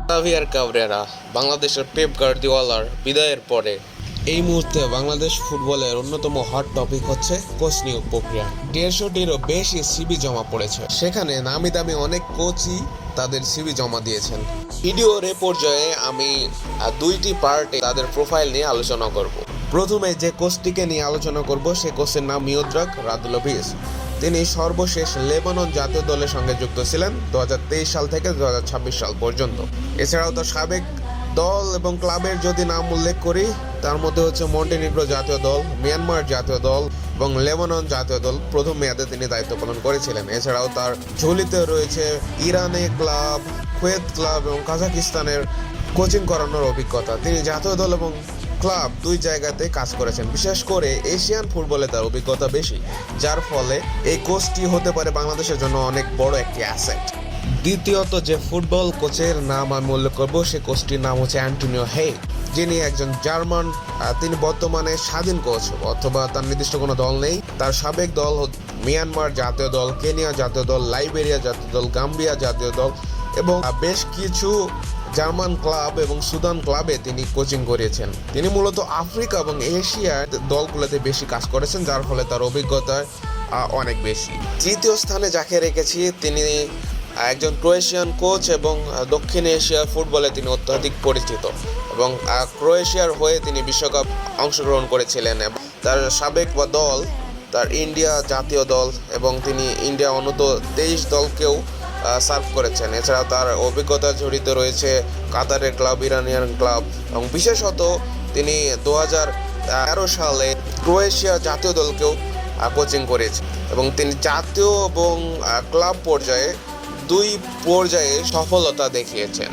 Javier Cabrera বাংলাদেশের Pep গার্দিওলার বিদায়ের পরে এই মুহূর্তে বাংলাদেশ ফুটবলের অন্যতম হট টপিক হচ্ছে কোচ নিয়োগ প্রক্রিয়া। 150টিরও বেশি সিভি জমা পড়েছে, সেখানে নামি দামি অনেক কোচই তাদের সিভি জমা দিয়েছেন। ভিডিওর এ পর্যায়ে আমি দুইটি পার্টে তাদের প্রোফাইল নিয়ে আলোচনা করব। প্রথমে যে কোচটিকে নিয়ে আলোচনা করব সে কোচের নাম মিওদ্রাক রাদুলোভিচ। তিনি সর্বশেষ লেবানন জাতীয় দলের সঙ্গে যুক্ত ছিলেন 2023 সাল থেকে 2026 সাল পর্যন্ত। এছাড়াও তার সাবেক দল এবং ক্লাবের যদি নাম উল্লেখ করি তার মধ্যে হচ্ছে মন্টেনিগ্রো জাতীয় দল, মিয়ানমার জাতীয় দল এবং লেবানন জাতীয় দল প্রথম মেয়াদে তিনি দায়িত্ব পালন করেছিলেন। এছাড়াও তার ঝুলিতে রয়েছে ইরানে ক্লাব, কুয়েত ক্লাব এবং কাজাকিস্তানের কোচিং করানোর অভিজ্ঞতা। তিনি জাতীয় দল এবং ক্লাব দুই জায়গাতে কাজ করেছেন। বিশেষ করে এশিয়ান ফুটবলে তার অভিজ্ঞতা বেশি, যার ফলে এই কোচটি হতে পারে বাংলাদেশের জন্য অনেক বড় একটি অ্যাসেট। দ্বিতীয়ত যে ফুটবল কোচের নাম আমি উল্লেখ করবো সে কোচটির নাম হচ্ছে অ্যান্টোনিও হেগ, যিনি একজন জার্মান। তিনি বর্তমানে স্বাধীন কোচ, অথবা তার নির্দিষ্ট কোনো দল নেই। তার সাবেক দল মিয়ানমার জাতীয় দল, কেনিয়া জাতীয় দল, লাইবেরিয়া জাতীয় দল, গাম্বিয়া জাতীয় দল এবং বেশ কিছু জার্মান ক্লাব এবং সুদান ক্লাবে তিনি কোচিং করিয়েছেন। তিনি মূলত আফ্রিকা এবং এশিয়ার দলগুলোতে বেশি কাজ করেছেন, যার ফলে তার অভিজ্ঞতা অনেক বেশি। তৃতীয় স্থানে যাকে রেখেছি তিনি একজন ক্রোয়েশিয়ান কোচ এবং দক্ষিণ এশিয়ার ফুটবলে তিনি অত্যাধিক পরিচিত এবং ক্রোয়েশিয়ার হয়ে তিনি বিশ্বকাপ অংশগ্রহণ করেছিলেন। এবং তার সাবেক দল তার ইন্ডিয়া জাতীয় দল এবং তিনি ইন্ডিয়া অনূর্ধ্ব-23 দলকেও সার্ভ করেছেন। এছাড়াও তার অভিজ্ঞতা জড়িত রয়েছে কাতারের ক্লাব, ইরানিয়ান ক্লাব এবং বিশেষত তিনি 2013 সালে ক্রোয়েশিয়া জাতীয় দলকেও কোচিং করেছেন এবং তিনি জাতীয় এবং ক্লাব পর্যায়ে দুই পর্যায়ে সফলতা দেখিয়েছেন।